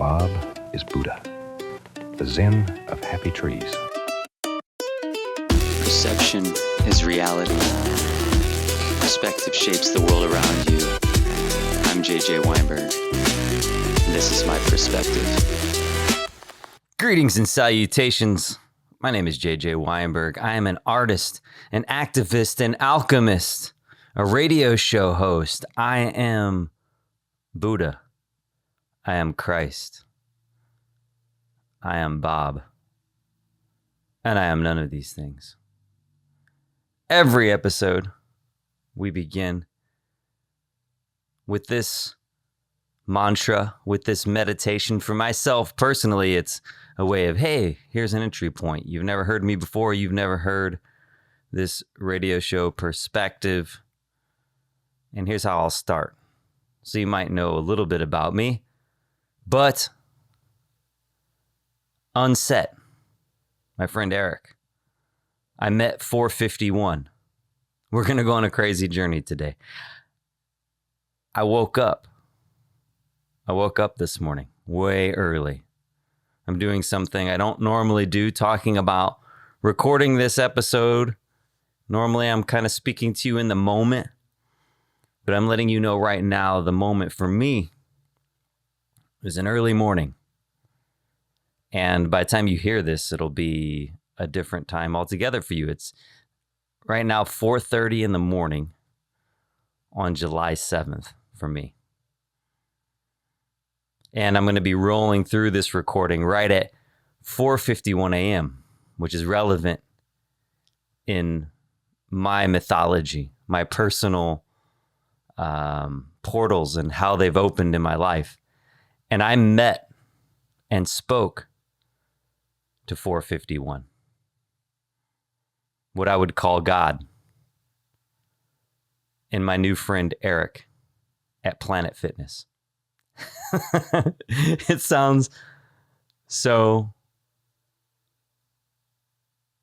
Bob is Buddha, the Zen of happy trees. Perception is reality. Perspective shapes the world around you. I'm JJ Weinberg, and this is my perspective. Greetings and salutations. My name is JJ Weinberg. I am an artist, an activist, an alchemist, a radio show host. I am Buddha. I am Christ. I am Bob. And I am none of these things. Every episode, we begin with this mantra, with this meditation. For myself, personally, it's a way of, hey, here's an entry point. You've never heard me before. You've never heard this radio show perspective. And here's how I'll start. So you might know a little bit about me, but unset. My friend Eric. I met 451. We're going to go on a crazy journey today. I woke up this morning way early. I'm doing something I don't normally do, talking about recording this episode. Normally, I'm kind of speaking to you in the moment, but I'm letting you know right now, the moment for me is an early morning. And by the time you hear this, it'll be a different time altogether for you. It's right now 4:30 in the morning on July 7th for me. And I'm going to be rolling through this recording right at 4:51 a.m., which is relevant in my mythology, my personal portals and how they've opened in my life. And I met and spoke to 451. What I would call God. And my new friend Eric at Planet Fitness. It sounds so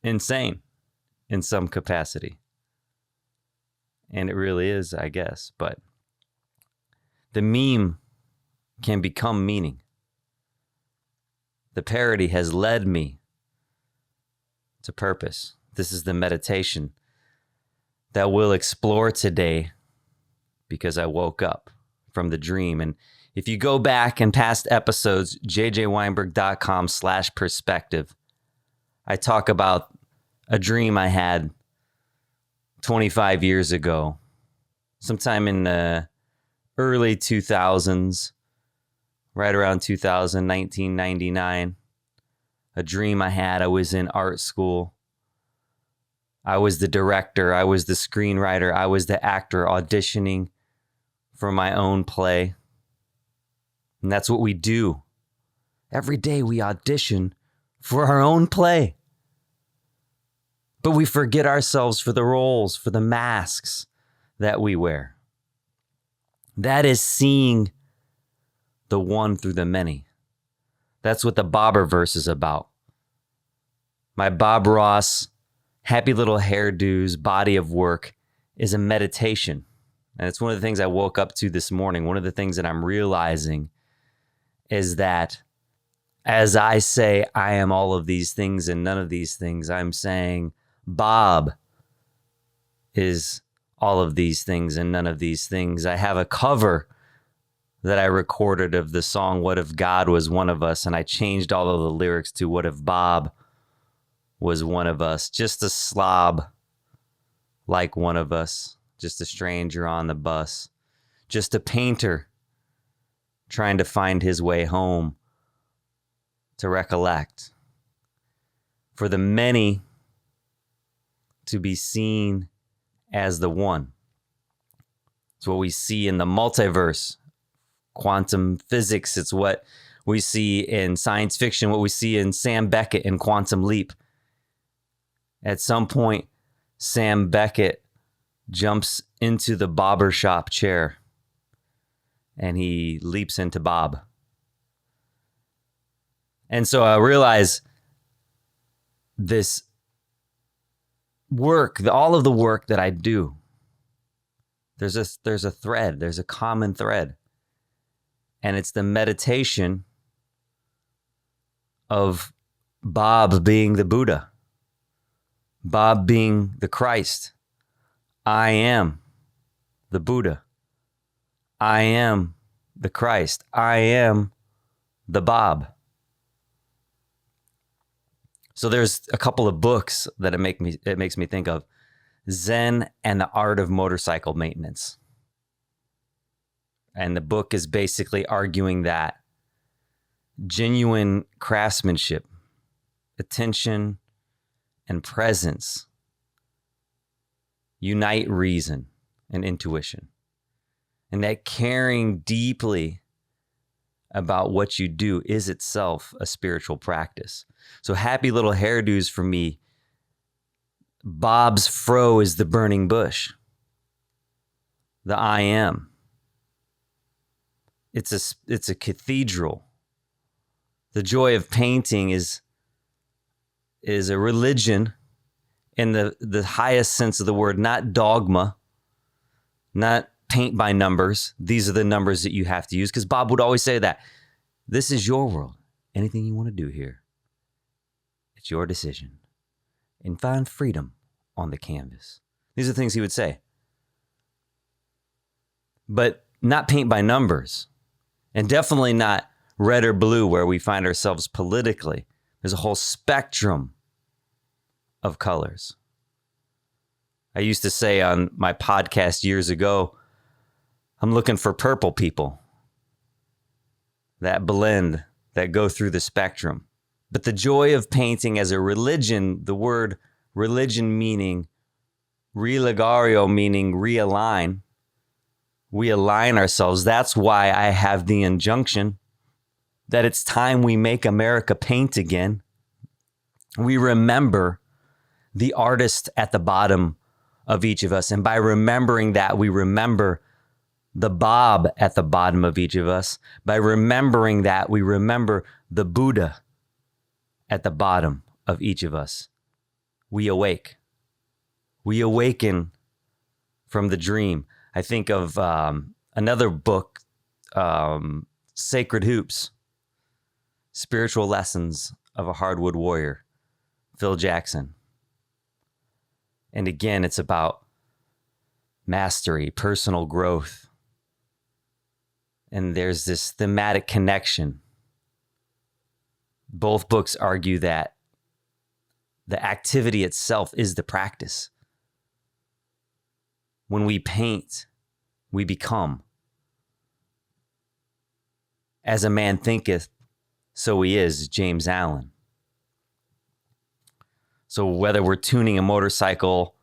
insane in some capacity. And it really is, I guess. But the meme can become meaning. The parody has led me to purpose. This is the meditation that we'll explore today because I woke up from the dream. And if you go back in past episodes, jjweinberg.com/perspective, I talk about a dream I had 25 years ago, sometime in the early 2000s, right around 2000, 1999. A dream I had. I was in art school. I was the director. I was the screenwriter. I was the actor auditioning for my own play. And that's what we do. Every day we audition for our own play. But we forget ourselves for the roles, for the masks that we wear. That is seeing the one through the many. That's what the Bobberverse is about. My Bob Ross, happy little hairdos, body of work is a meditation. And it's one of the things I woke up to this morning. One of the things that I'm realizing is that as I say, I am all of these things and none of these things, I'm saying Bob is all of these things and none of these things. I have a cover that I recorded of the song, What If God Was One of Us? And I changed all of the lyrics to What If Bob Was One of Us? Just a slob like one of us, just a stranger on the bus, just a painter trying to find his way home to recollect. For the many to be seen as the one. It's what we see in the multiverse. Quantum physics, it's what we see in science fiction, what we see in Sam Beckett in Quantum Leap. At some point, Sam Beckett jumps into the bobber shop chair and he leaps into Bob. And so I realize this work, all of the work that I do, there's a thread, there's a common thread. And it's the meditation of Bob being the Buddha, Bob being the Christ. I am the Buddha. I am the Christ. I am the Bob. So there's a couple of books that it makes me think of. Zen and the Art of Motorcycle Maintenance. And the book is basically arguing that genuine craftsmanship, attention, and presence unite reason and intuition. And that caring deeply about what you do is itself a spiritual practice. So happy little hairdos for me. Bob's fro is the burning bush. The I am. It's a cathedral. The joy of painting is a religion in the highest sense of the word, not dogma, not paint by numbers. These are the numbers that you have to use, because Bob would always say that. This is your world. Anything you want to do here, it's your decision. And find freedom on the canvas. These are things he would say. But not paint by numbers. And definitely not red or blue, where we find ourselves politically. There's a whole spectrum of colors. I used to say on my podcast years ago, I'm looking for purple people that blend, that go through the spectrum. But the joy of painting as a religion, the word religion meaning religario, meaning realign. We align ourselves. That's why I have the injunction that it's time we make America paint again. We remember the artist at the bottom of each of us. And by remembering that, we remember the Bob at the bottom of each of us. By remembering that, we remember the Buddha at the bottom of each of us. We awake. We awaken from the dream. I think of another book, Sacred Hoops, Spiritual Lessons of a Hardwood Warrior, Phil Jackson. And again, it's about mastery, personal growth. And there's this thematic connection. Both books argue that the activity itself is the practice. When we paint, we become. As a man thinketh, so he is, James Allen. So whether we're tuning a motorcycle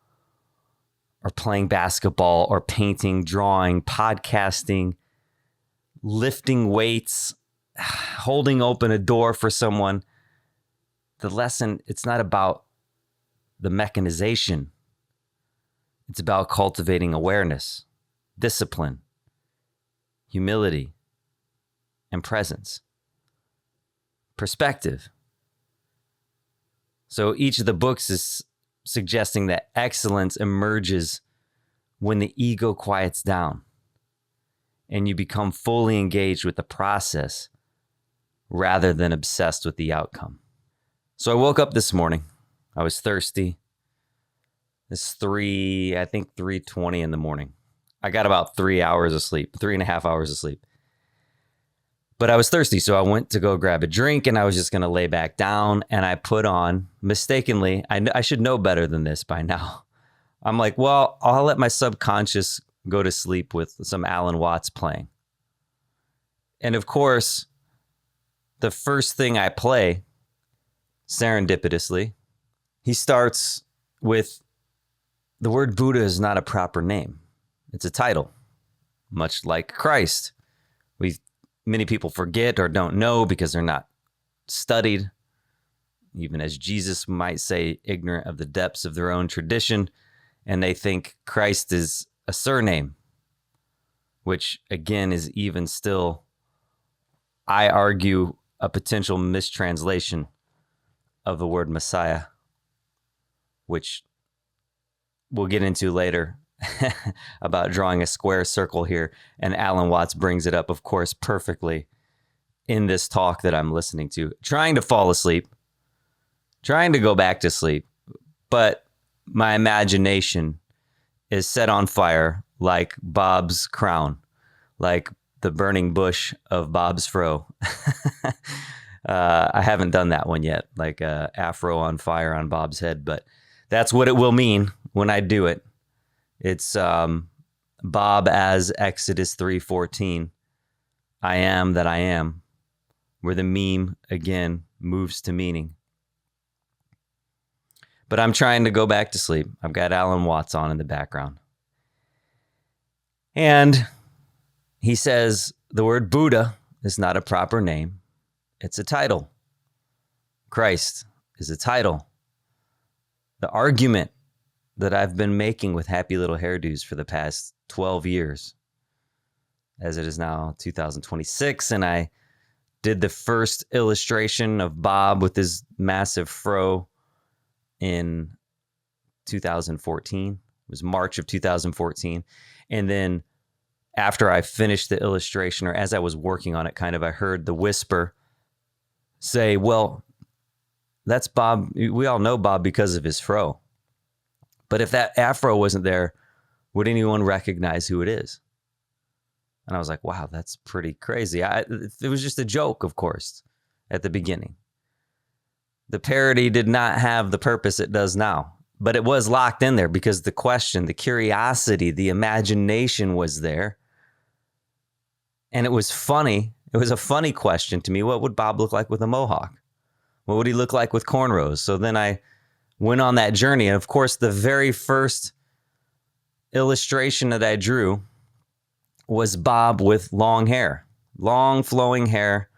or playing basketball or painting, drawing, podcasting, lifting weights, holding open a door for someone, the lesson, it's not about the mechanization. It's about cultivating awareness, discipline, humility, and presence. Perspective. So each of the books is suggesting that excellence emerges when the ego quiets down and you become fully engaged with the process rather than obsessed with the outcome. So I woke up this morning. I was thirsty. It's 3:20 in the morning. I got about 3 hours of sleep, 3.5 hours of sleep. But I was thirsty, so I went to go grab a drink, and I was just going to lay back down, and I put on, mistakenly, I should know better than this by now. I'm like, well, I'll let my subconscious go to sleep with some Alan Watts playing. And of course, the first thing I play, serendipitously, he starts with, the word Buddha is not a proper name. It's a title, much like Christ. Many people forget or don't know because they're not studied, even as Jesus might say, ignorant of the depths of their own tradition, and they think Christ is a surname, which again is even still, I argue, a potential mistranslation of the word Messiah, which we'll get into later. About drawing a square circle here, and Alan Watts brings it up, of course, perfectly in this talk that I'm listening to, trying to fall asleep, trying to go back to sleep, but my imagination is set on fire like Bob's crown, like the burning bush of Bob's fro. I haven't done that one yet, like a afro on fire on Bob's head, but that's what it will mean when I do it. It's Bob as Exodus 3:14. I am that I am, where the meme again moves to meaning. But I'm trying to go back to sleep. I've got Alan Watts on in the background. And he says the word Buddha is not a proper name. It's a title. Christ is a title. The argument that I've been making with Happy Little Hairdos for the past 12 years, as it is now 2026, and I did the first illustration of Bob with his massive fro in 2014. It was March of 2014. And then after I finished the illustration, or as I was working on it, I heard the whisper say, well, that's Bob. We all know Bob because of his fro. But if that afro wasn't there, would anyone recognize who it is? And I was like, wow, that's pretty crazy. It was just a joke, of course, at the beginning. The parody did not have the purpose it does now, but it was locked in there because the question, the curiosity, the imagination was there. And it was funny. It was a funny question to me. What would Bob look like with a mohawk? What would he look like with cornrows? So then I went on that journey. And of course, the very first illustration that I drew was Bob with long hair, long flowing hair,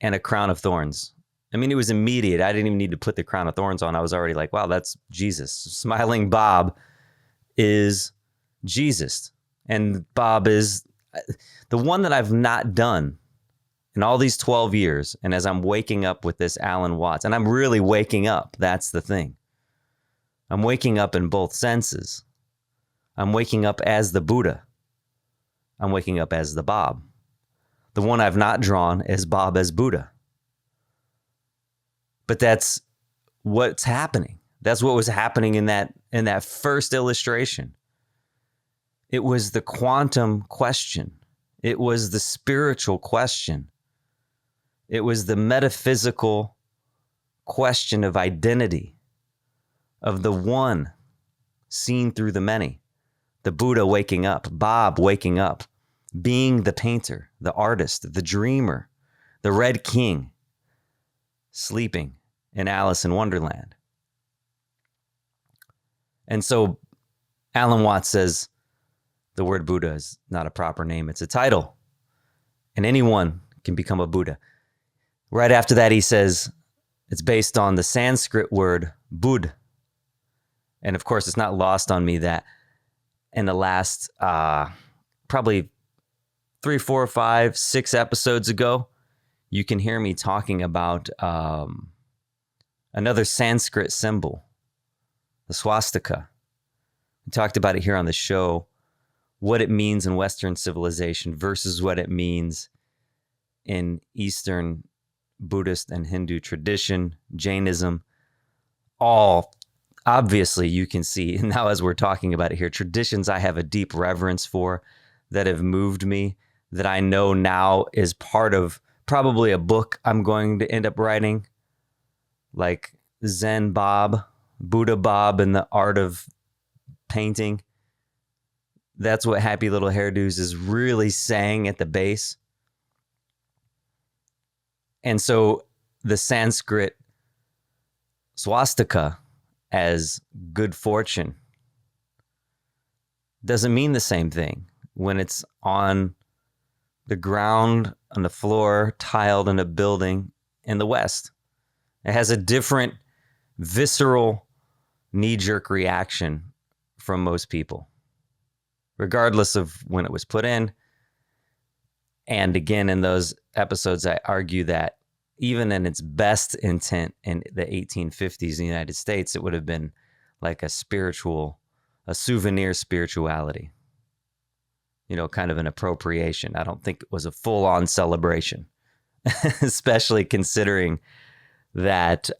and a crown of thorns. I mean, it was immediate. I didn't even need to put the crown of thorns on. I was already like, wow, that's Jesus. Smiling Bob is Jesus. And Bob is the one that I've not done in all these 12 years. And as I'm waking up with this Alan Watts, and I'm really waking up, that's the thing. I'm waking up in both senses. I'm waking up as the Buddha. I'm waking up as the Bob. The one I've not drawn is Bob as Buddha. But that's what's happening. That's what was happening in that first illustration. It was the quantum question. It was the spiritual question. It was the metaphysical question of identity, of the one seen through the many. The Buddha waking up, Bob waking up, being the painter, the artist, the dreamer, the Red King, sleeping in Alice in Wonderland. And so Alan Watts says the word Buddha is not a proper name, it's a title. And anyone can become a Buddha. Right after that, he says it's based on the Sanskrit word Bud. And of course, it's not lost on me that in the last probably 3, 4, 5, 6 episodes ago, you can hear me talking about another Sanskrit symbol, the swastika. We talked about it here on the show, what it means in Western civilization versus what it means in Eastern Buddhist and Hindu tradition, Jainism. All obviously you can see, and now as we're talking about it here, traditions I have a deep reverence for that have moved me, that I know now is part of probably a book I'm going to end up writing, like Zen Bob, Buddha Bob, and the art of painting. That's what Happy Little Hairdos is really saying at the base. And so the Sanskrit swastika as good fortune doesn't mean the same thing when it's on the ground, on the floor, tiled in a building in the West. It has a different visceral knee-jerk reaction from most people, regardless of when it was put in. And again, in those episodes, I argue that even in its best intent in the 1850s in the United States, it would have been like a souvenir spirituality, kind of an appropriation. I don't think it was a full-on celebration. especially considering that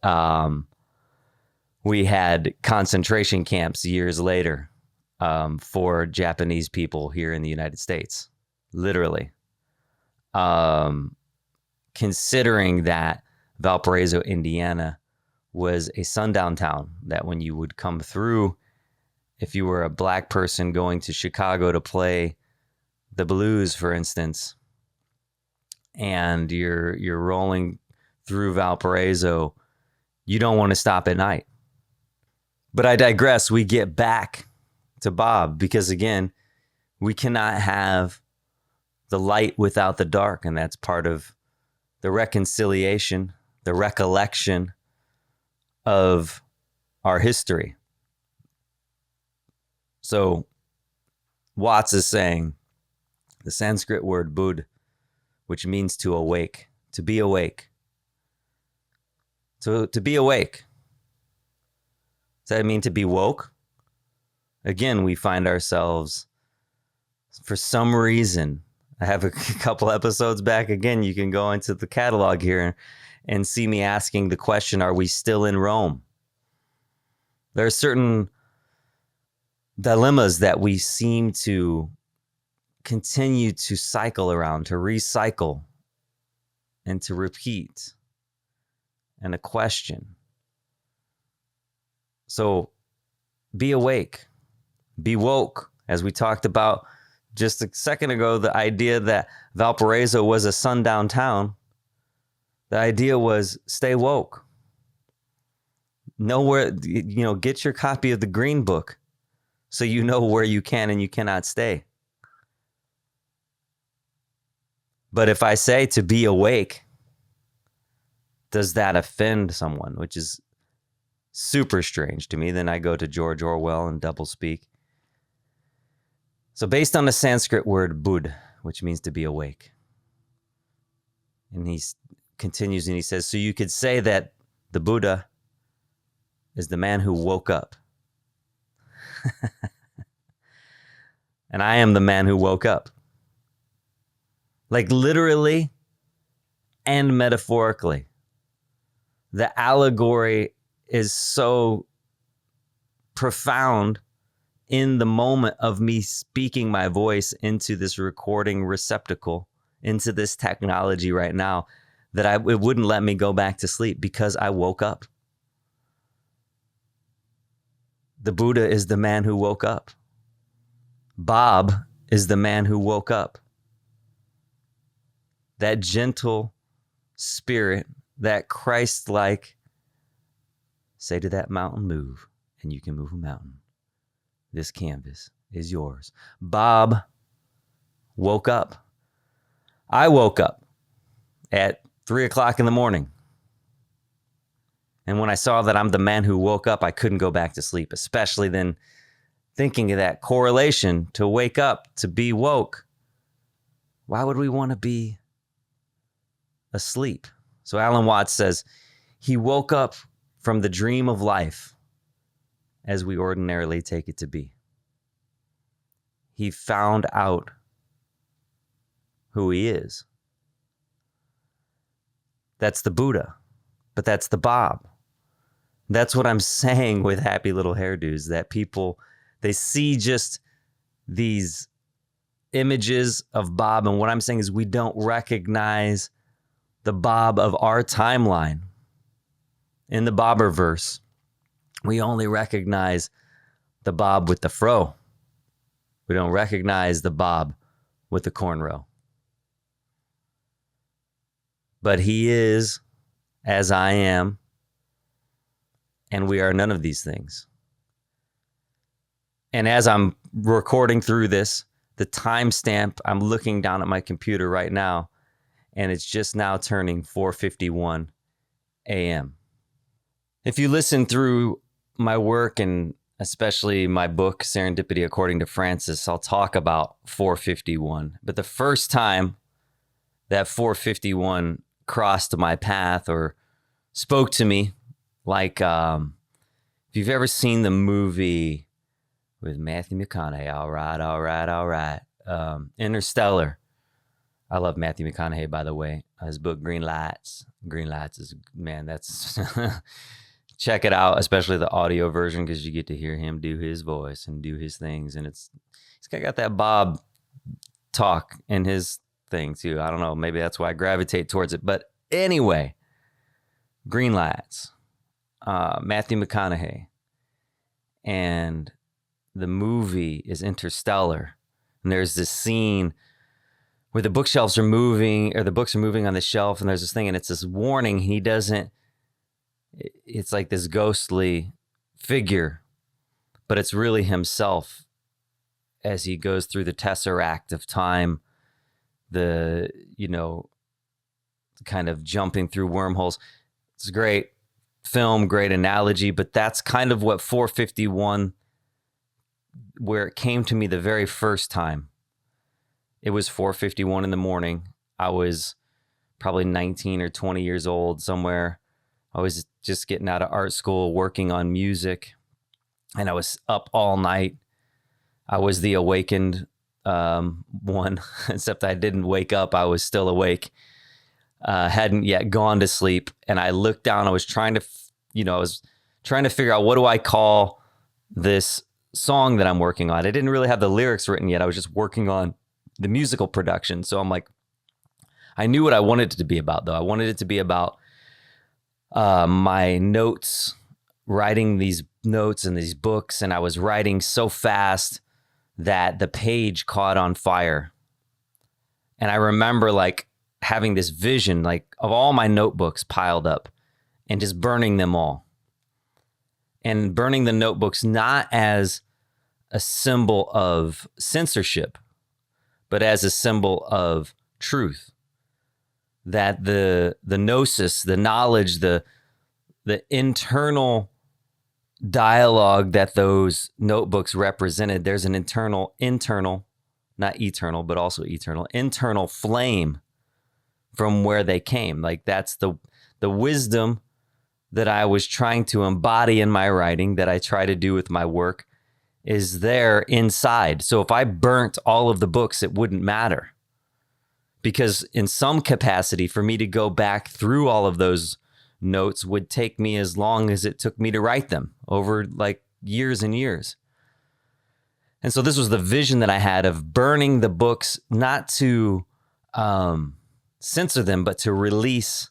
we had concentration camps years later for Japanese people here in the United States, literally. Considering that Valparaiso, Indiana was a sundown town, that when you would come through, if you were a black person going to Chicago to play the blues, for instance, and you're rolling through Valparaiso, you don't want to stop at night. But I digress. We get back to Bob because, again, we cannot have the light without the dark, and that's part of the reconciliation, the recollection of our history. So Watts is saying the Sanskrit word bud, which means to awake, to be awake. So to be awake, does that mean to be woke? Again, we find ourselves, for some reason, I have a couple episodes back. Again, you can go into the catalog here and see me asking the question, are we still in Rome? There are certain dilemmas that we seem to continue to cycle around, to recycle, and to repeat, and a question. So be awake, be woke, as we talked about just a second ago, the idea that Valparaiso was a sundown town. The idea was stay woke. Know where, get your copy of the Green Book so you know where you can and you cannot stay. But if I say to be awake, does that offend someone? Which is super strange to me. Then I go to George Orwell and doublespeak. So based on the Sanskrit word bud, which means to be awake. And he continues and he says, so you could say that the Buddha is the man who woke up. And I am the man who woke up. Like literally and metaphorically. The allegory is so profound in the moment of me speaking my voice into this recording receptacle, into this technology right now, that it wouldn't let me go back to sleep because I woke up. The Buddha is the man who woke up. Bob is the man who woke up. That gentle spirit, that Christ-like, say to that mountain, move, and you can move a mountain. This canvas is yours. Bob woke up. I woke up at 3:00 in the morning. And when I saw that I'm the man who woke up, I couldn't go back to sleep, especially then thinking of that correlation to wake up, to be woke. Why would we want to be asleep? So Alan Watts says, he woke up from the dream of life as we ordinarily take it to be. He found out who he is. That's the Buddha, but that's the Bob. That's what I'm saying with happy little hairdos, that people, they see just these images of Bob, and what I'm saying is we don't recognize the Bob of our timeline. In the Bobberverse, we only recognize the Bob with the fro. We don't recognize the Bob with the cornrow. But he is as I am, and we are none of these things. And as I'm recording through this, the timestamp, I'm looking down at my computer right now, and it's just now turning 4:51 a.m. If you listen through my work, and especially my book, Serendipity According to Francis, I'll talk about 451. But the first time that 451 crossed my path or spoke to me, like if you've ever seen the movie with Matthew McConaughey, all right, Interstellar, I love Matthew McConaughey, by the way. His book, Green Lights. Green Lights is, man, that's, check it out, especially the audio version, because you get to hear him do his voice and do his things. And he's got that Bob talk in his thing too. I don't know. Maybe that's why I gravitate towards it. But anyway, Green Lights, Matthew McConaughey. And the movie is Interstellar. And there's this scene where the bookshelves are moving, or the books are moving on the shelf, and there's this thing, and it's this warning. It's like this ghostly figure, but it's really himself as he goes through the tesseract of time, kind of jumping through wormholes. It's a great film, great analogy, but that's kind of what 451, where it came to me the very first time. It was 4:51 in the morning. I was probably 19 or 20 years old somewhere. I was just getting out of art school, working on music, and I was up all night. I was the awakened one, except I didn't wake up. I was still awake. Hadn't yet gone to sleep. And I looked down. I was trying to figure out, what do I call this song that I'm working on? I didn't really have the lyrics written yet. I was just working on the musical production. So I'm like, I knew what I wanted it to be about, though. I wanted it to be about my notes, writing these notes in these books. And I was writing so fast that the page caught on fire. And I remember like having this vision, like of all my notebooks piled up and just burning them all. And burning the notebooks not as a symbol of censorship, but as a symbol of truth. That the gnosis, the knowledge, the internal dialogue that those notebooks represented, there's an internal, not eternal, but also eternal, internal flame from where they came. Like that's the wisdom that I was trying to embody in my writing, that I try to do with my work, is there inside. So if I burnt all of the books, it wouldn't matter. Because in some capacity, for me to go back through all of those notes would take me as long as it took me to write them, over like years and years. And so this was the vision that I had of burning the books, not to censor them, but to release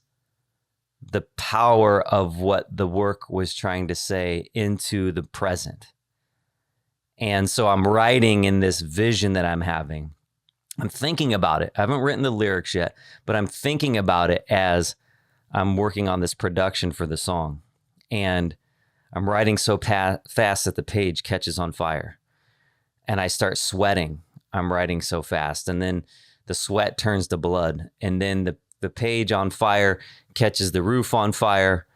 the power of what the work was trying to say into the present. And so I'm writing in this vision that I'm having. I'm thinking about it. I haven't written the lyrics yet, but I'm thinking about it as I'm working on this production for the song. And I'm writing so fast that the page catches on fire. And I start sweating. I'm writing so fast. And then the sweat turns to blood. And then the page on fire catches the roof on fire.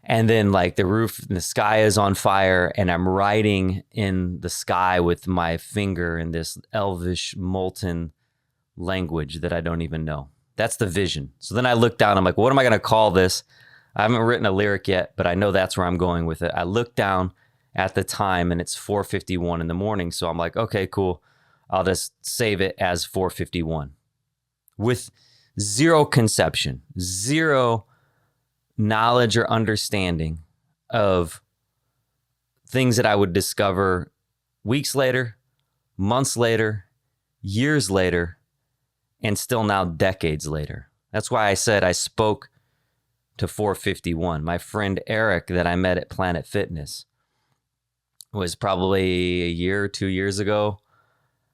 And then like the roof, the sky is on fire, and I'm writing in the sky with my finger in this elvish, molten language that I don't even know. That's the vision. So then I look down, I'm like, what am I going to call this? I haven't written a lyric yet, but I know that's where I'm going with it. I look down at the time and it's 4:51 in the morning. So I'm like, okay, cool. I'll just save it as 4:51 with zero conception, zero knowledge or understanding of things that I would discover weeks later, months later, years later, and still now decades later. That's why I said I spoke to 4:51. My friend Eric that I met at Planet Fitness was probably a year or 2 years ago.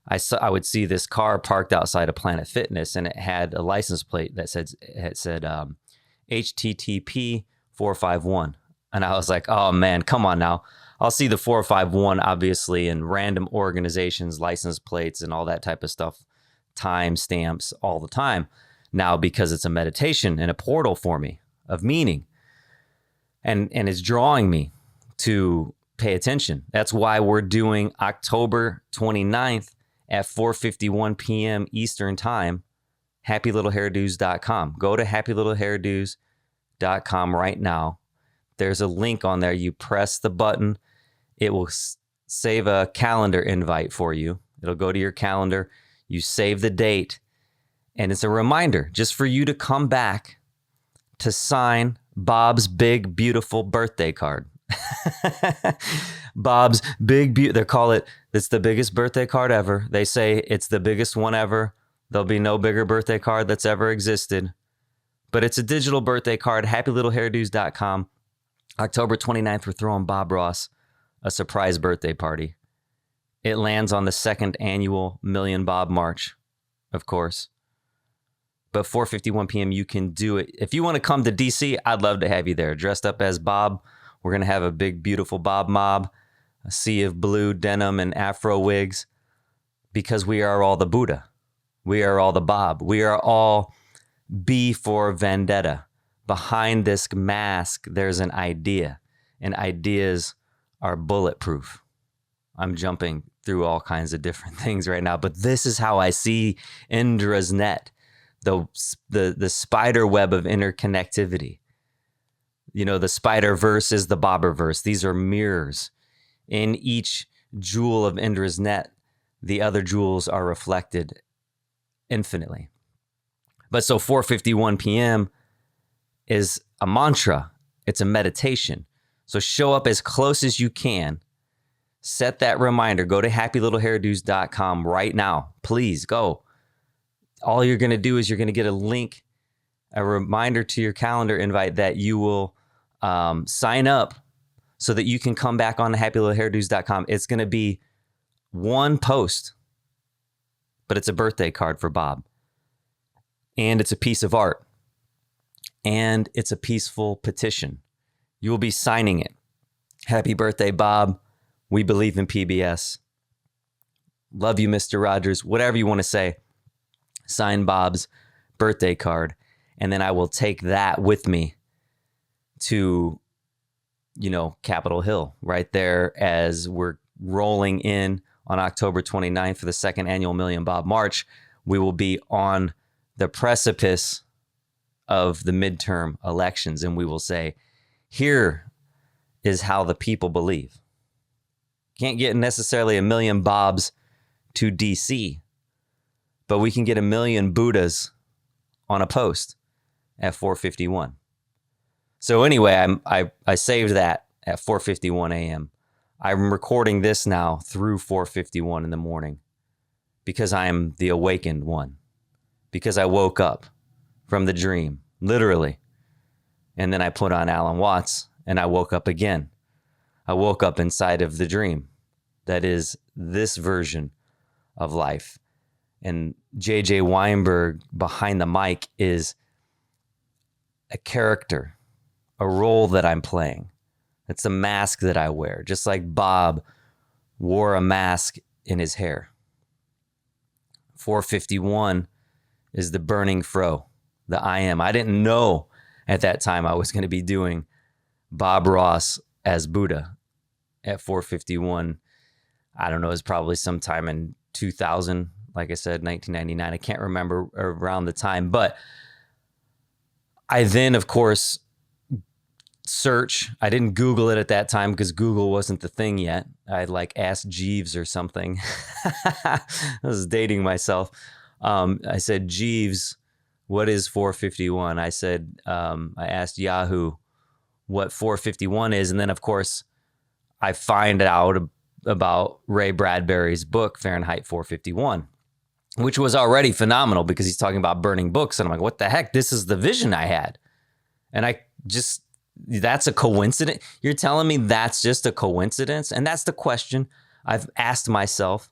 I would see this car parked outside of Planet Fitness, and it had a license plate that said HTTP 451. And I was like, oh man, come on now. I'll see the 451 obviously in random organizations, license plates and all that type of stuff, time stamps all the time now, because it's a meditation and a portal for me of meaning. And it's drawing me to pay attention. That's why we're doing October 29th at 4:51 p.m. Eastern time, happylittlehairdos.com. Go to happylittlehairdos.com right now. There's a link on there. You press the button. It will save a calendar invite for you. It'll go to your calendar. You save the date, And it's a reminder just for you to come back to sign Bob's big, beautiful birthday card. Bob's they call it, it's the biggest birthday card ever. They say it's the biggest one ever. There'll be no bigger birthday card that's ever existed. But it's a digital birthday card, happylittlehairdos.com. October 29th, we're throwing Bob Ross a surprise birthday party. It lands on the second annual Million Bob March, of course. But 4:51 p.m., you can do it. If you want to come to DC, I'd love to have you there. Dressed up as Bob. We're going to have a big, beautiful Bob mob, a sea of blue denim and afro wigs, because we are all the Buddha. We are all the Bob. We are all B for Vendetta. Behind this mask, there's an idea, and ideas are bulletproof. I'm jumping through all kinds of different things right now, but this is how I see Indra's net, the spider web of interconnectivity. You know, the spider verse is the Bobberverse. These are mirrors. In each jewel of Indra's net, the other jewels are reflected infinitely. But so 4:51 p.m. is a mantra. It's a meditation. So show up as close as you can. Set that reminder. Go to happylittlehairdos.com right now. Please go. All you're going to do is you're going to get a link, a reminder to your calendar invite that you will sign up so that you can come back on to happylittlehairdos.com. It's going to be one post, but it's a birthday card for Bob. And it's a piece of art. And it's a peaceful petition. You will be signing it. Happy birthday, Bob. We believe in PBS. Love you, Mr. Rogers. Whatever you want to say. Sign Bob's birthday card. And then I will take that with me to, Capitol Hill right there as we're rolling in on October 29th for the second annual Million Bob March. We will be on the precipice of the midterm elections, and we will say, here is how the people believe. Can't get necessarily a million Bobs to DC, but we can get a million Buddhas on a post at 4:51. So anyway, I saved that at 4:51 a.m. I'm recording this now through 4:51 in the morning because I am the awakened one. Because I woke up from the dream, literally. And then I put on Alan Watts and I woke up again. I woke up inside of the dream. That is this version of life. And JJ Weinberg behind the mic is a character, a role that I'm playing. It's a mask that I wear, just like Bob wore a mask in his hair. 4:51 is the burning fro, the I am. I didn't know at that time I was going to be doing Bob Ross as Buddha at 4:51. I don't know, it was probably sometime in 2000, like I said, 1999. I can't remember around the time, but I then, of course, search. I didn't Google it at that time because Google wasn't the thing yet. I asked Jeeves or something. I was dating myself. I said, Jeeves, what is 4:51? I said, I asked Yahoo what 4:51 is. And then, of course, I find out about Ray Bradbury's book, Fahrenheit 4:51, which was already phenomenal because he's talking about burning books. And I'm like, what the heck? This is the vision I had. And that's a coincidence. You're telling me that's just a coincidence? And that's the question I've asked myself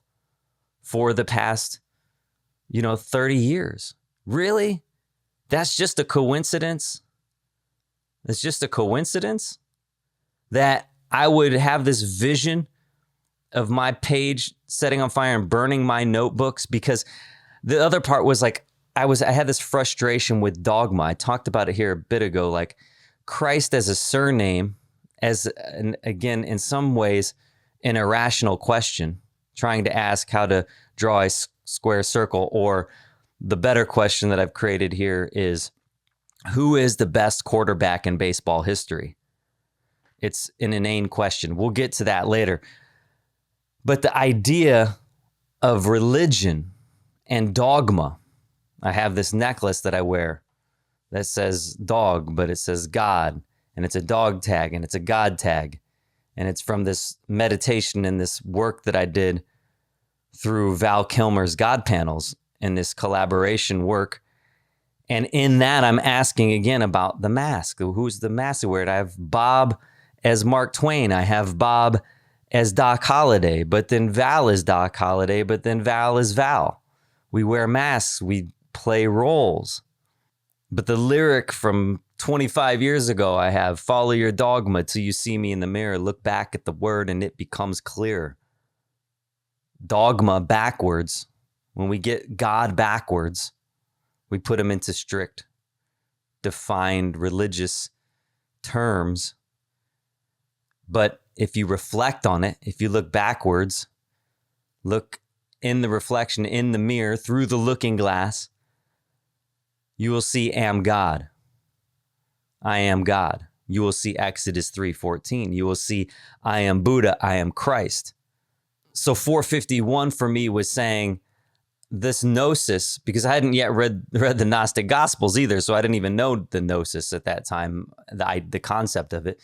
for the past 30 years. Really? That's just a coincidence? It's just a coincidence that I would have this vision of my page setting on fire and burning my notebooks? Because the other part was I had this frustration with dogma. I talked about it here a bit ago, Christ as a surname, again, in some ways, an irrational question, trying to ask how to draw a square circle. Or the better question that I've created here is, who is the best quarterback in baseball history? It's an inane question. We'll get to that later. But the idea of religion and dogma, I have this necklace that I wear that says dog, but it says God, and it's a dog tag and it's a God tag. And it's from this meditation and this work that I did through Val Kilmer's God panels and this collaboration work. And in that, I'm asking again about the mask. Who's the mask I wear? I have Bob as Mark Twain. I have Bob as Doc Holliday, but then Val is Doc Holliday, but then Val is Val. We wear masks. We play roles. But the lyric from 25 years ago, I have, follow your dogma till you see me in the mirror. Look back at the word and it becomes clear. Dogma backwards. When we get God backwards, we put him into strict, defined religious terms. But if you reflect on it, if you look backwards, look in the reflection, in the mirror, through the looking glass, you will see am God. I am God. You will see Exodus 3:14. You will see I am Buddha. I am Christ. So 451 for me was saying this gnosis, because I hadn't yet read the Gnostic Gospels either, so I didn't even know the gnosis at that time, the concept of it.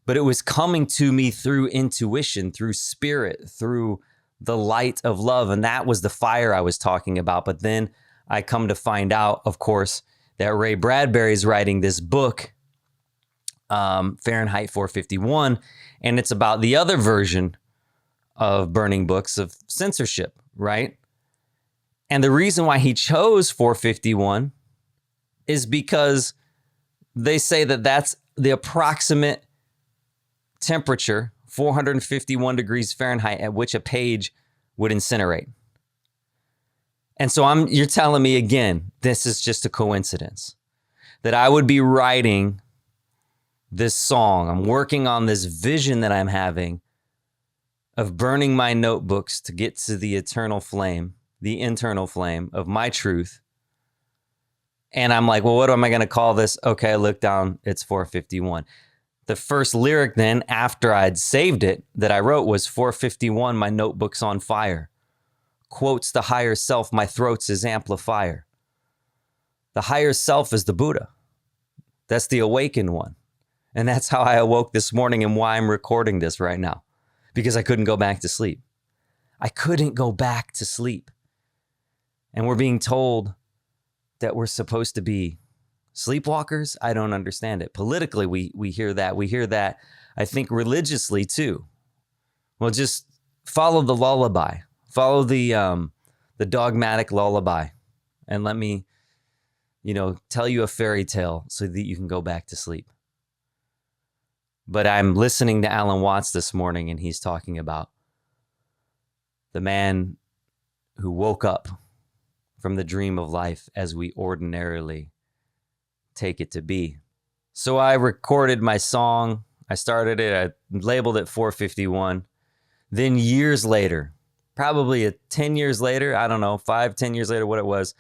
But it was coming to me through intuition, through spirit, through the light of love. And that was the fire I was talking about. But then I come to find out, of course, that Ray Bradbury's writing this book, Fahrenheit 451, and it's about the other version of burning books of censorship, right? And the reason why he chose 451 is because they say that that's the approximate temperature, 451 degrees Fahrenheit, at which a page would incinerate. And so you're telling me again, this is just a coincidence that I would be writing this song. I'm working on this vision that I'm having of burning my notebooks to get to the eternal flame, the internal flame of my truth. And I'm like, well, what am I going to call this? Okay, I look down, it's 451. The first lyric then, after I'd saved it, that I wrote was 451, my notebook's on fire. Quotes the higher self, my throat's his amplifier. The higher self is the Buddha. That's the awakened one. And that's how I awoke this morning and why I'm recording this right now. Because I couldn't go back to sleep. I couldn't go back to sleep. And we're being told that we're supposed to be sleepwalkers. I don't understand it. Politically, we hear that. We hear that, I think, religiously too. Well, just follow the lullaby. Follow the dogmatic lullaby. And let me, tell you a fairy tale so that you can go back to sleep. But I'm listening to Alan Watts this morning, and he's talking about the man who woke up from the dream of life as we ordinarily take it to be. So I recorded my song. I started it. I labeled it 451. Then years later, probably 10 years later, I don't know, 5-10 years later, what it was,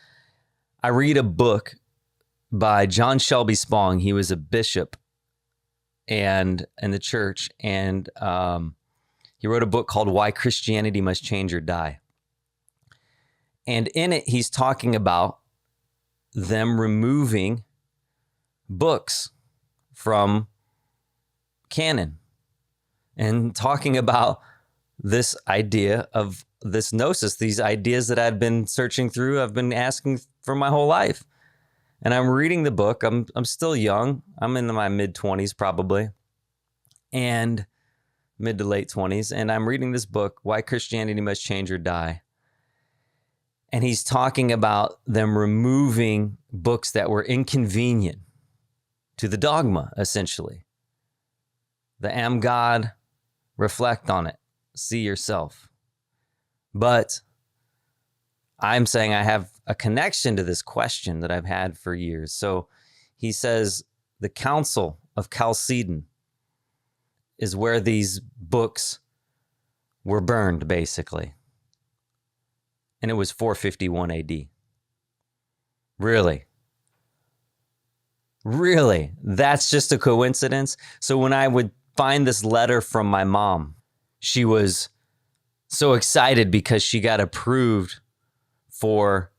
I read a book by John Shelby Spong. He was a bishop and in the church, and he wrote a book called Why Christianity Must Change or Die. And in it, he's talking about them removing books from canon and talking about this idea of this gnosis, these ideas that I'd been searching through, I've been asking for my whole life. And I'm reading the book. I'm still young. I'm in my mid-20s probably, and mid to late 20s. And I'm reading this book, Why Christianity Must Change or Die. And he's talking about them removing books that were inconvenient to the dogma, essentially. The Am God, reflect on it, see yourself. But I'm saying I have a connection to this question that I've had for years. So he says the Council of Chalcedon is where these books were burned, basically. And it was 451 AD. Really? Really? That's just a coincidence? So when I would find this letter from my mom, she was so excited because she got approved for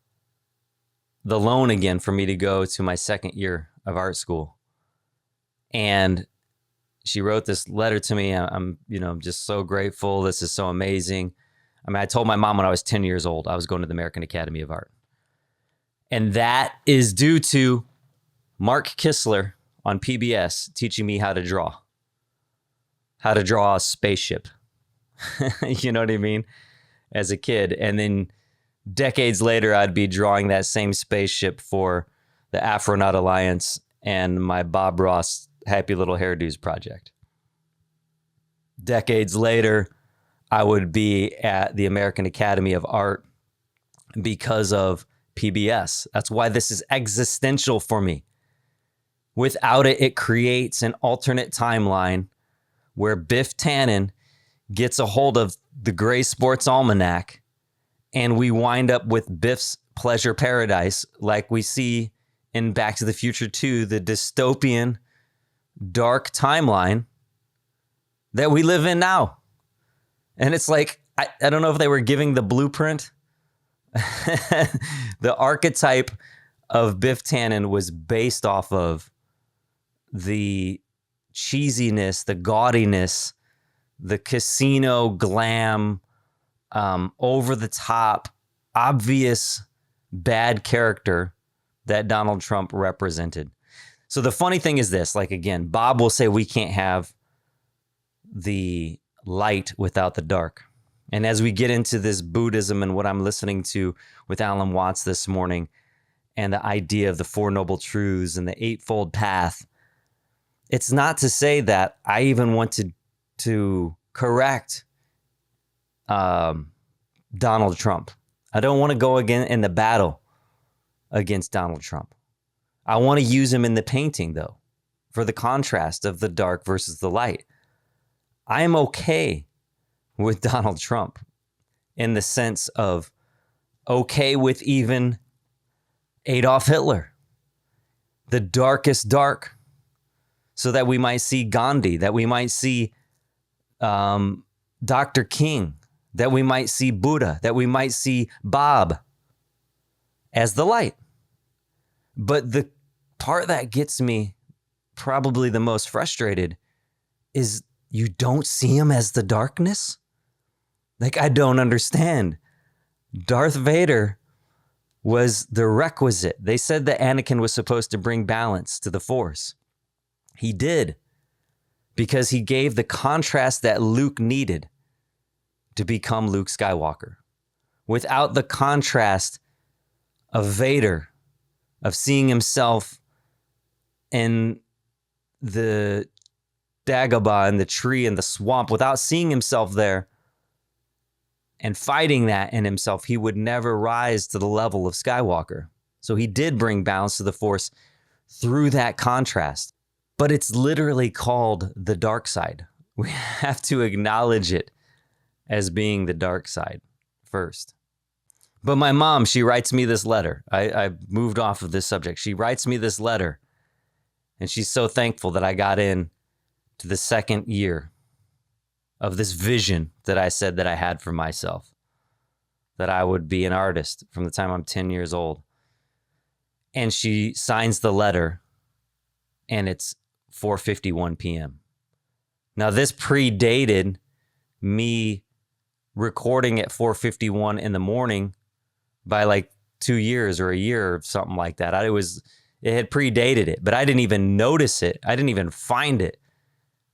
the loan again for me to go to my second year of art school. And she wrote this letter to me. I'm just so grateful. This is so amazing. I mean, I told my mom when I was 10 years old, I was going to the American Academy of Art. And that is due to Mark Kistler on PBS teaching me how to draw a spaceship. You know what I mean? As a kid. And then decades later, I'd be drawing that same spaceship for the Afronaut Alliance and my Bob Ross Happy Little Hairdos project. Decades later, I would be at the American Academy of Art because of PBS. That's why this is existential for me. Without it, it creates an alternate timeline where Biff Tannen gets a hold of the Gray Sports Almanac, and we wind up with Biff's Pleasure Paradise, like we see in Back to the Future 2, the dystopian, dark timeline that we live in now. And it's like, I don't know if they were giving the blueprint. The archetype of Biff Tannen was based off of the cheesiness, the gaudiness, the casino glam, over the top, obvious bad character that Donald Trump represented. So the funny thing is this, like, again, Bob will say we can't have the light without the dark. And as we get into this Buddhism and what I'm listening to with Alan Watts this morning, and the idea of the Four Noble Truths and the Eightfold Path, it's not to say that I even wanted to correct Donald Trump. I don't want to go again in the battle against Donald Trump. I want to use him in the painting, though, for the contrast of the dark versus the light. I am okay with Donald Trump in the sense of okay with even Adolf Hitler, the darkest dark, so that we might see Gandhi, that we might see Dr. King, that we might see Buddha, that we might see Bob as the light. But the part that gets me probably the most frustrated is you don't see him as the darkness? Like, I don't understand. Darth Vader was the requisite. They said that Anakin was supposed to bring balance to the Force. He did, because he gave the contrast that Luke needed to become Luke Skywalker. Without the contrast of Vader, of seeing himself in the Dagobah and the tree and the swamp, without seeing himself there and fighting that in himself, he would never rise to the level of Skywalker. So he did bring balance to the Force through that contrast. But it's literally called the dark side. We have to acknowledge it as being the dark side first. But my mom, she writes me this letter. I moved off of this subject. She writes me this letter, and she's so thankful that I got in to the second year of this vision that I said that I had for myself, that I would be an artist from the time I'm 10 years old. And she signs the letter, and it's 4:51 p.m. Now, this predated me recording at 4:51 in the morning by like 2 years or a year or something like that. It had predated it, but I didn't even notice it. I didn't even find it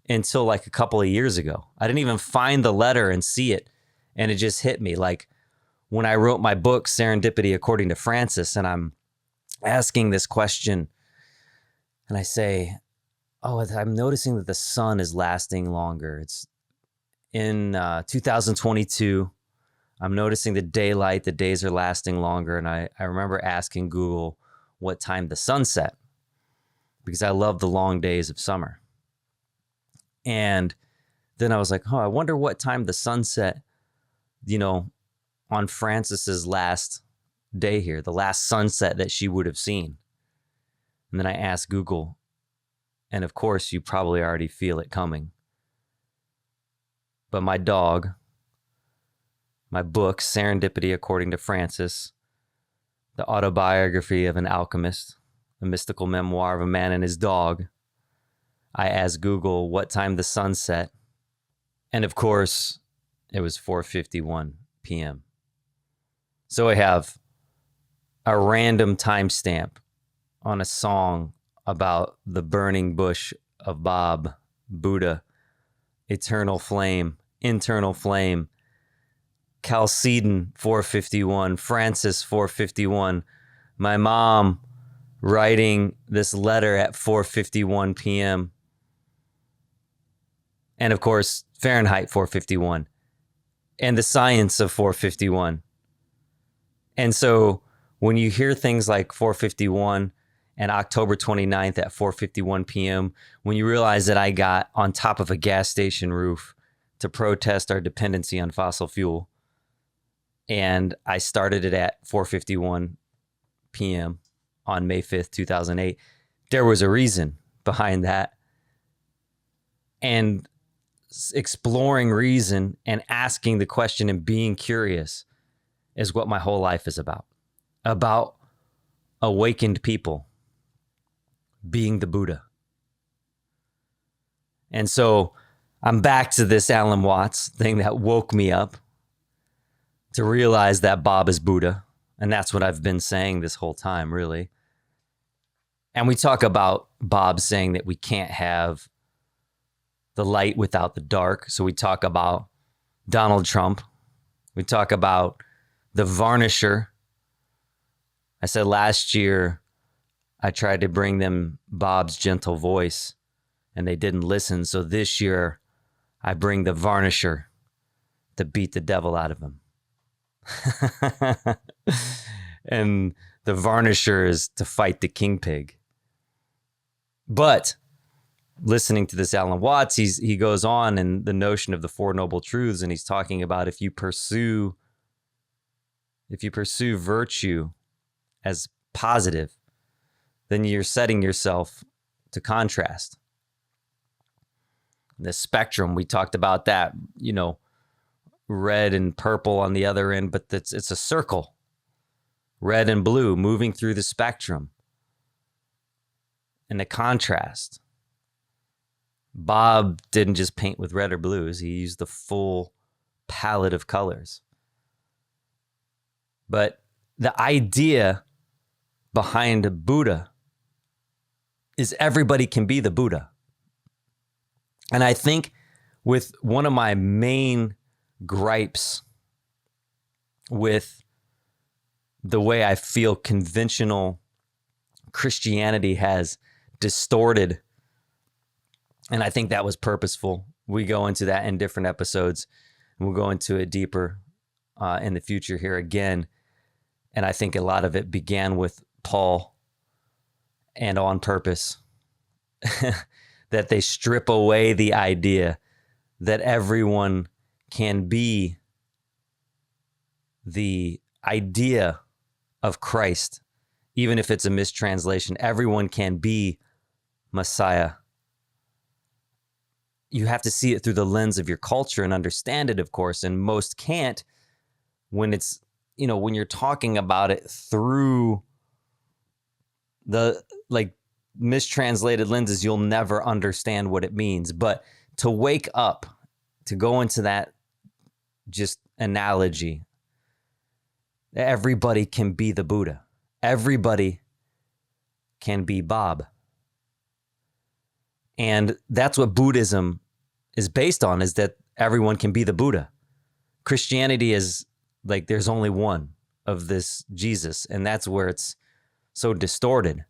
until like a couple of years ago. I didn't even find the letter and see it. And it just hit me. Like when I wrote my book, Serendipity According to Francis, and I'm asking this question, and I say, I'm noticing that the sun is lasting longer. It's in 2022. I'm noticing the daylight, the days are lasting longer. And I remember asking Google what time the sun set, because I love the long days of summer. And then I was like, I wonder what time the sun set, on Francis's last day here, the last sunset that she would have seen. And then I asked Google, and of course, you probably already feel it coming. But my dog, my book, Serendipity According to Francis, the autobiography of an alchemist, a mystical memoir of a man and his dog, I asked Google what time the sun set. And of course, it was 4:51 p.m. So I have a random timestamp on a song about the burning bush of Bob, Buddha, eternal flame, internal flame, Chalcedon 451, Francis 451, my mom writing this letter at 4:51 p.m. And of course, Fahrenheit 451 and the science of 451. And so when you hear things like 451 and October 29th at 4:51 p.m., when you realize that I got on top of a gas station roof to protest our dependency on fossil fuel, and I started it at 4:51 p.m. on May 5th, 2008, there was a reason behind that. And exploring reason and asking the question and being curious is what my whole life is about awakened people being the Buddha. And so I'm back to this Alan Watts thing that woke me up to realize that Bob is Buddha. And that's what I've been saying this whole time, really. And we talk about Bob saying that we can't have the light without the dark. So we talk about Donald Trump. We talk about the varnisher. I said last year I tried to bring them Bob's gentle voice and they didn't listen. So this year I bring the varnisher to beat the devil out of him. And the varnisher is to fight the king pig. But listening to this Alan Watts, he goes on in the notion of the Four Noble Truths, and he's talking about if you pursue virtue as positive, then you're setting yourself to contrast. The spectrum, we talked about that, red and purple on the other end, but it's a circle, red and blue moving through the spectrum. And the contrast. Bob didn't just paint with red or blues. He used the full palette of colors. But the idea behind Buddha is everybody can be the Buddha. And I think with one of my main gripes with the way I feel conventional Christianity has distorted, and I think that was purposeful. We go into that in different episodes, and we'll go into it deeper in the future here again. And I think a lot of it began with Paul and on purpose, that they strip away the idea that everyone can be the idea of Christ, even if it's a mistranslation. Everyone can be Messiah. You have to see it through the lens of your culture and understand it, of course, and most can't when it's, when you're talking about it through the mistranslated lenses, you'll never understand what it means. But to wake up, to go into that just analogy, everybody can be the Buddha. Everybody can be Bob. And that's what Buddhism is based on, is that everyone can be the Buddha. Christianity is there's only one of this Jesus, and that's where it's so distorted.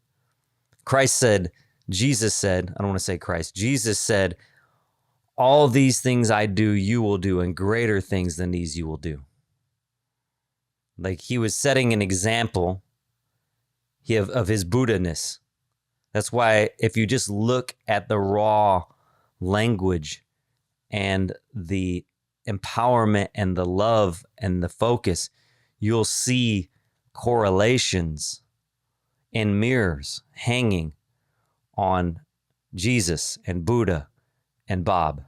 Jesus said, I don't want to say Christ, Jesus said, all these things I do, you will do, and greater things than these you will do. He was setting an example of his Buddha-ness. That's why if you just look at the raw language and the empowerment and the love and the focus, you'll see correlations and mirrors hanging on Jesus and Buddha and Bob.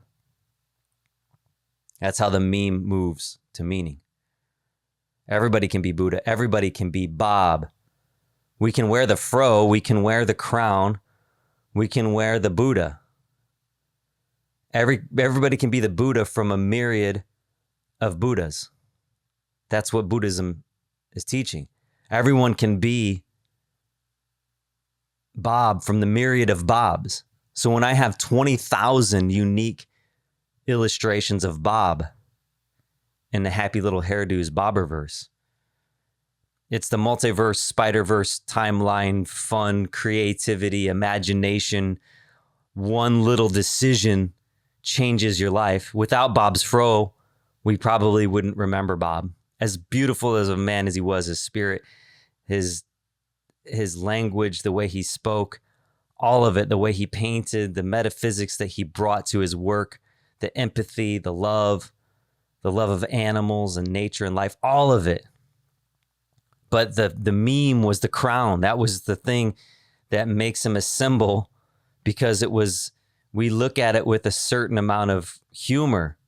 That's how the meme moves to meaning. Everybody can be Buddha. Everybody can be Bob. We can wear the fro. We can wear the crown. We can wear the Buddha. Everybody can be the Buddha from a myriad of Buddhas. That's what Buddhism is teaching. Everyone can be Bob from the myriad of Bobs. So when I have 20,000 unique illustrations of Bob in the Happy Little Hairdos Bobberverse, it's the multiverse, Spider-Verse, timeline, fun, creativity, imagination. One little decision changes your life. Without Bob's fro, we probably wouldn't remember Bob. As beautiful as a man as he was, his spirit, his language, the way he spoke, all of it, the way he painted, the metaphysics that he brought to his work, the empathy, the love of animals and nature and life, all of it. But the meme was the crown. That was the thing that makes him a symbol, because we look at it with a certain amount of humor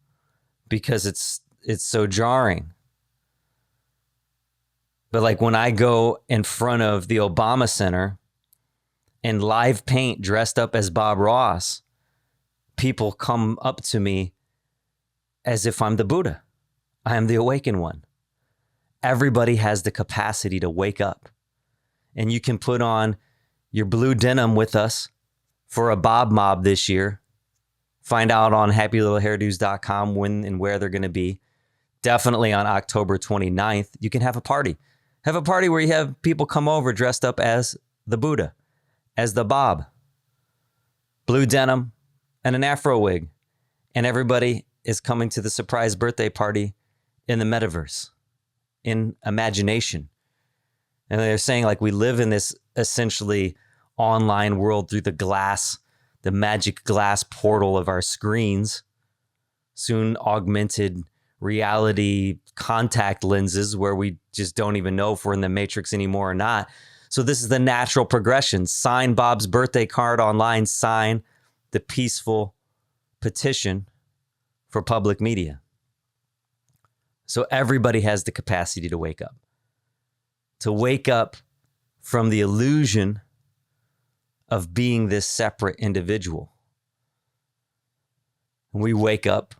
because it's so jarring. But like when I go in front of the Obama Center and live paint dressed up as Bob Ross, people come up to me as if I'm the Buddha. I am the awakened one. Everybody has the capacity to wake up. And you can put on your blue denim with us for a Bob Mob this year. Find out on happylittlehairdos.com when and where they're going to be. Definitely on October 29th, you can have a party. Have a party where you have people come over dressed up as the Buddha, as the Bob. Blue denim and an afro wig. And everybody is coming to the surprise birthday party in the metaverse, in imagination. And they're saying like we live in this essentially online world through the magic glass portal of our screens, soon augmented reality contact lenses where we just don't even know if we're in the matrix anymore or not. So this is the natural progression. Sign Bob's birthday card online, sign the peaceful petition for public media. So everybody has the capacity to wake up from the illusion of being this separate individual. We wake up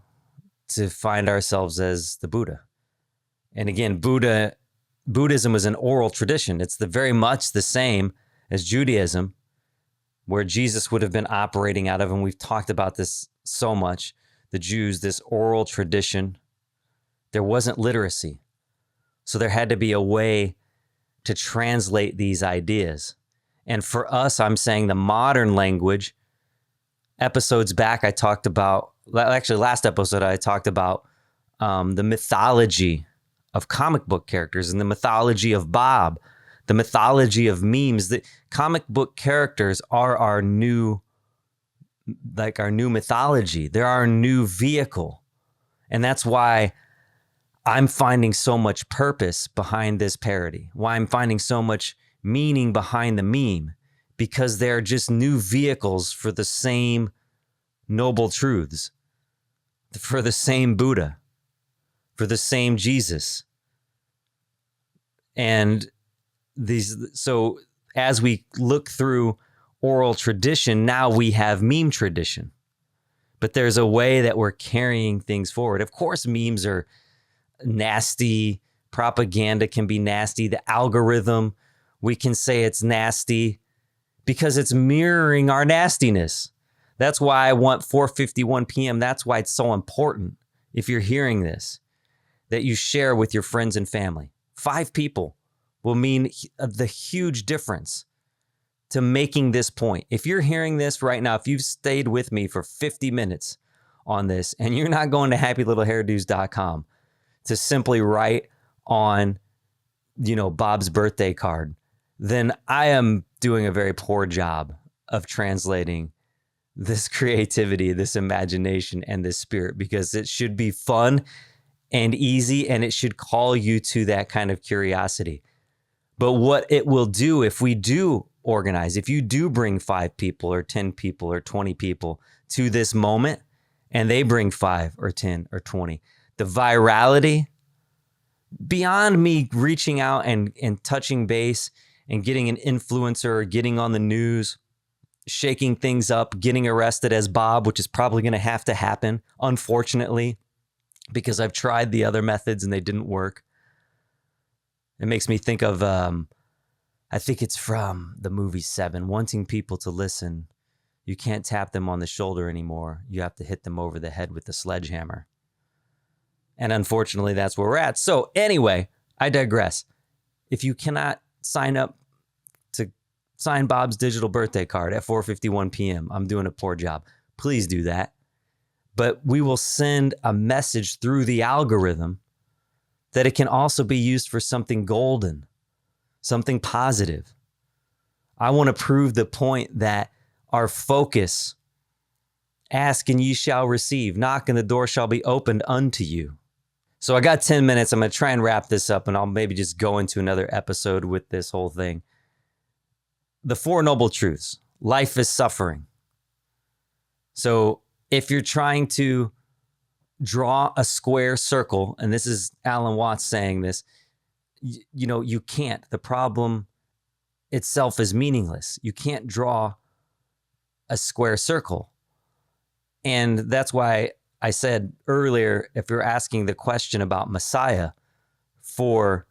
to find ourselves as the Buddha. And again, Buddhism is an oral tradition. It's very much the same as Judaism, where Jesus would have been operating out of, and we've talked about this so much, the Jews, this oral tradition. There wasn't literacy. So there had to be a way to translate these ideas. And for us, I'm saying the modern language. Episodes back, I talked about, actually last episode, I talked about the mythology of comic book characters and the mythology of Bob, the mythology of memes. The comic book characters are our new mythology. They're our new vehicle. And that's why I'm finding so much purpose behind this parody, why I'm finding so much meaning behind the meme, because they're just new vehicles for the same noble truths, for the same Buddha, for the same Jesus. And so as we look through oral tradition, now we have meme tradition. But there's a way that we're carrying things forward. Of course, memes are nasty. Propaganda can be nasty. The algorithm, we can say it's nasty because it's mirroring our nastiness. That's why I want 4:51 p.m. That's why it's so important, if you're hearing this, that you share with your friends and family. 5 people will mean the huge difference to making this point. If you're hearing this right now, if you've stayed with me for 50 minutes on this and you're not going to happylittlehairdos.com to simply write on, Bob's birthday card, then I am doing a very poor job of translating this creativity, this imagination, and this spirit, because it should be fun and easy, and it should call you to that kind of curiosity. But what it will do if we do organize, if you do bring 5 people or 10 people or 20 people to this moment, and they bring 5 or 10 or 20, the virality, beyond me reaching out and touching base and getting an influencer, getting on the news, shaking things up, getting arrested as Bob, which is probably going to have to happen, unfortunately, because I've tried the other methods and they didn't work. It makes me think of, I think it's from the movie Seven, wanting people to listen. You can't tap them on the shoulder anymore. You have to hit them over the head with the sledgehammer. And unfortunately, that's where we're at. So anyway, I digress. If you cannot sign up to sign Bob's digital birthday card at 4:51 p.m., I'm doing a poor job. Please do that. But we will send a message through the algorithm that it can also be used for something golden, something positive. I want to prove the point that our focus, ask and ye shall receive, knock and the door shall be opened unto you. So I got 10 minutes. I'm going to try and wrap this up, and I'll maybe just go into another episode with this whole thing. The Four Noble Truths. Life is suffering. So if you're trying to draw a square circle, and this is Alan Watts saying this, you can't. The problem itself is meaningless. You can't draw a square circle. And that's why I said earlier, if you're asking the question about Messiah, for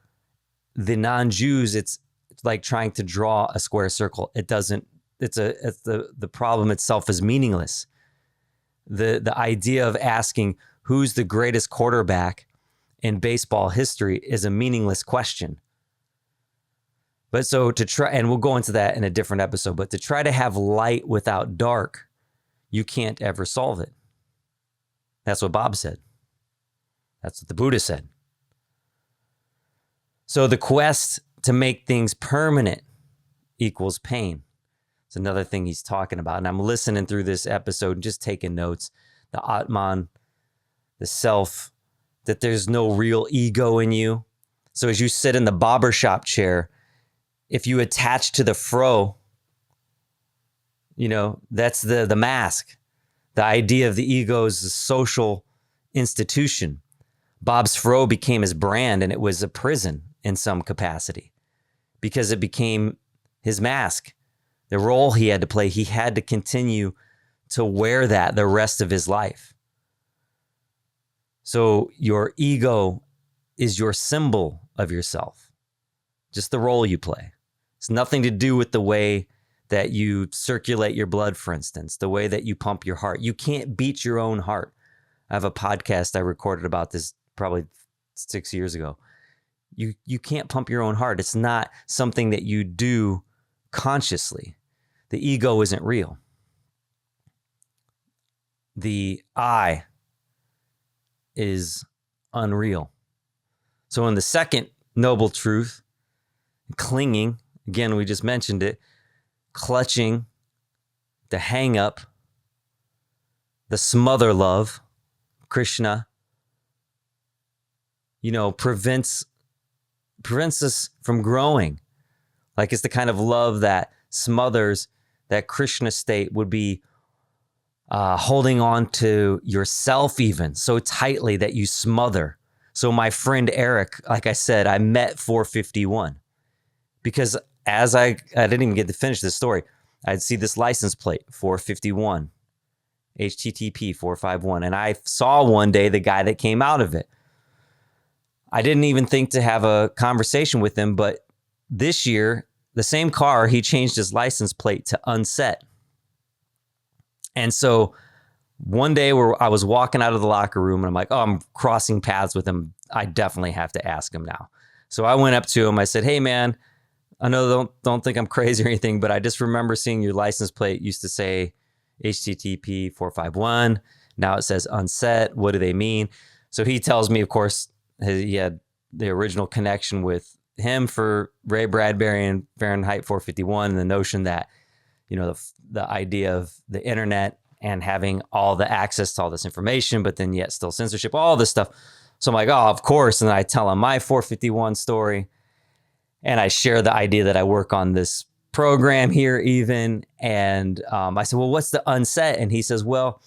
the non-Jews, it's like trying to draw a square circle. It doesn't, the problem itself is meaningless. The idea of asking who's the greatest quarterback in baseball history is a meaningless question. But so to try, and we'll go into that in a different episode, but to try to have light without dark, you can't ever solve it. That's what Bob said. That's what the Buddha said. So the quest to make things permanent equals pain. It's another thing he's talking about. And I'm listening through this episode and just taking notes. The Atman, the self, that there's no real ego in you. So as you sit in the barbershop chair, if you attach to the fro, that's the mask. The idea of the ego is a social institution. Bob's fro became his brand, and it was a prison in some capacity because it became his mask. The role he had to play, he had to continue to wear that the rest of his life. So your ego is your symbol of yourself, just the role you play. It's nothing to do with the way that you circulate your blood, for instance, the way that you pump your heart. You can't beat your own heart. I have a podcast I recorded about this probably 6 years ago. You can't pump your own heart. It's not something that you do consciously. The ego isn't real. The I is unreal. So in the second noble truth, clinging, again, we just mentioned it, clutching, the hang up, the smother love, Krishna, prevents us from growing. Like it's the kind of love that smothers, that Krishna state would be holding on to yourself even so tightly that you smother. So my friend Eric, like I said, I met 451 because as I didn't even get to finish this story, I'd see this license plate, 451, HTTP 451. And I saw one day the guy that came out of it. I didn't even think to have a conversation with him, but this year, the same car, he changed his license plate to unset. And so one day where I was walking out of the locker room and I'm like, I'm crossing paths with him. I definitely have to ask him now. So I went up to him. I said, hey, man, I know don't think I'm crazy or anything, but I just remember seeing your license plate used to say HTTP 451. Now it says unset. What do they mean? So he tells me, of course, he had the original connection with him for Ray Bradbury and Fahrenheit 451, and the notion that, the idea of the internet and having all the access to all this information, but then yet still censorship, all this stuff. So I'm like, oh, of course. And then I tell him my 451 story. And I share the idea that I work on this program here even. And I said, well, what's the unset? And he says, well,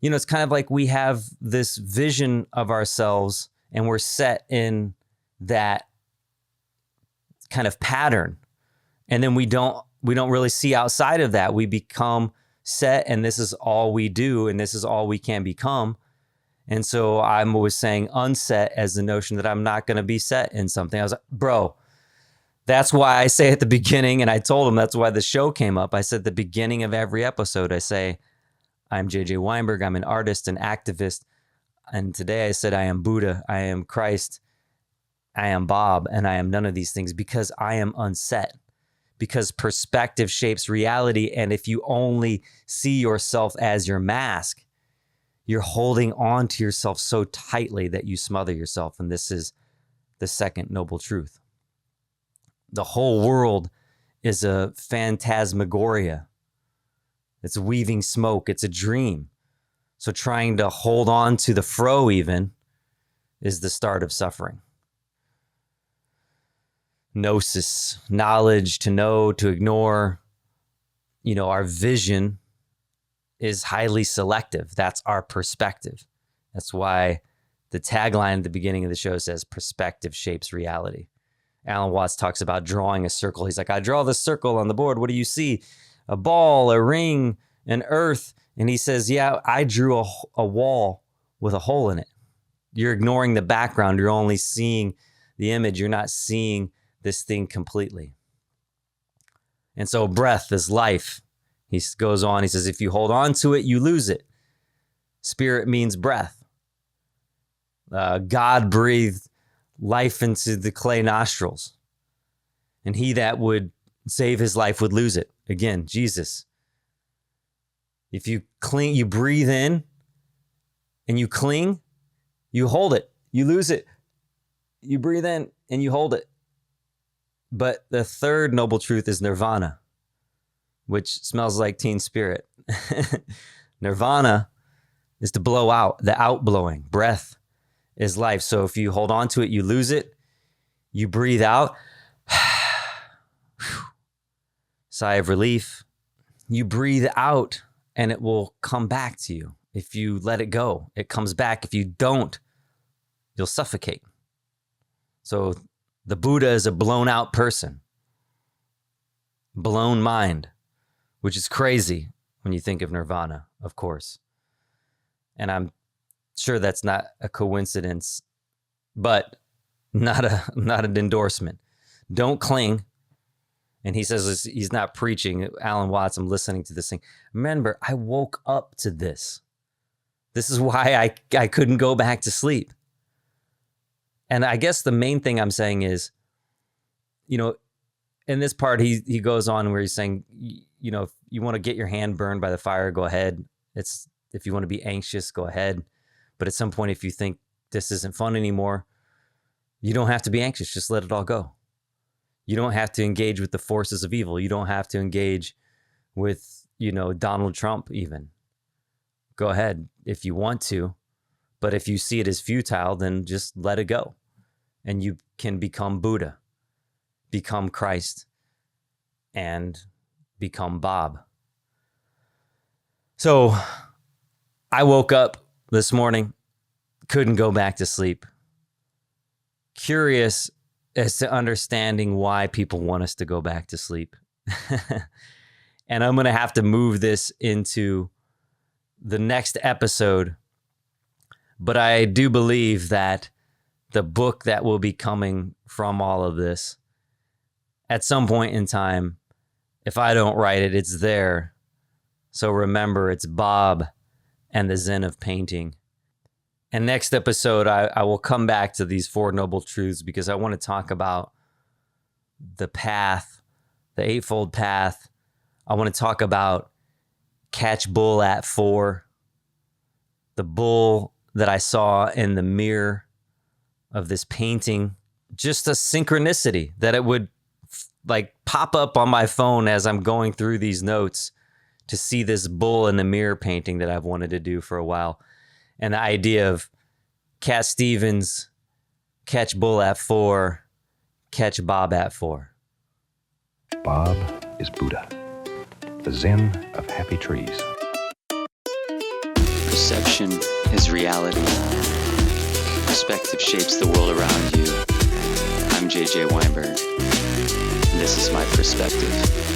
it's kind of like we have this vision of ourselves and we're set in that kind of pattern. And then we don't really see outside of that. We become set, and this is all we do, and this is all we can become. And so I'm always saying unset as the notion that I'm not going to be set in something. I was like, bro, that's why I say at the beginning, and I told him that's why the show came up. I said at the beginning of every episode, I say, I'm JJ Weinberg. I'm an artist, an activist. And today I said, I am Buddha. I am Christ. I am Bob. And I am none of these things because I am unset. Because perspective shapes reality. And if you only see yourself as your mask, you're holding on to yourself so tightly that you smother yourself. And this is the second noble truth. The whole world is a phantasmagoria. It's weaving smoke. It's a dream. So trying to hold on to the fro even is the start of suffering. Gnosis, knowledge, to know, to ignore. You know, our vision is highly selective. That's our perspective. That's why the tagline at the beginning of the show says perspective shapes reality. Alan Watts talks about drawing a circle. He's like, I draw the circle on the board. What do you see? A ball, a ring, an earth. And he says, yeah, I drew a wall with a hole in it. You're ignoring the background. You're only seeing the image. You're not seeing this thing completely. And so breath is life. He goes on, he says, if you hold on to it, you lose it. Spirit means breath. God breathed life into the clay nostrils. And he that would save his life would lose it. Again, Jesus. If you cling, you breathe in and you cling, you hold it, you lose it. You breathe in and you hold it. But the third noble truth is nirvana, which smells like Teen Spirit. Nirvana is to blow out, the outblowing. Breath is life. So if you hold on to it, you lose it. You breathe out. Sigh of relief. You breathe out and it will come back to you. If you let it go, it comes back. If you don't, you'll suffocate. So the Buddha is a blown out person. Blown mind, which is crazy when you think of nirvana, of course. And I'm sure that's not a coincidence, but not an endorsement. Don't cling. And he says he's not preaching. Alan Watts, I'm listening to this thing. Remember, I woke up to this. This is why I couldn't go back to sleep. And I guess the main thing I'm saying is, you know, in this part, he goes on where he's saying, you know, if you want to get your hand burned by the fire, go ahead. If you want to be anxious, go ahead. But at some point, if you think this isn't fun anymore, you don't have to be anxious. Just let it all go. You don't have to engage with the forces of evil. You don't have to engage with, you know, Donald Trump even. Go ahead if you want to. But if you see it as futile, then just let it go. And you can become Buddha, become Christ, and become Bob. So I woke up this morning, couldn't go back to sleep. Curious as to understanding why people want us to go back to sleep. And I'm going to have to move this into the next episode. But I do believe that the book that will be coming from all of this, at some point in time, if I don't write it, it's there. So remember, it's Bob and the Zen of Painting. And next episode, I will come back to these Four Noble Truths because I want to talk about the path, the Eightfold Path. I want to talk about catch bull at 4, the bull that I saw in the mirror of this painting, just a synchronicity that it would like pop up on my phone as I'm going through these notes to see this bull in the mirror painting that I've wanted to do for a while. And the idea of Cat Stevens, catch bull at 4, catch Bob at 4. Bob is Buddha, the Zen of happy trees. Perception is reality. Perspective shapes the world around you. JJ Weinberg. This is my perspective.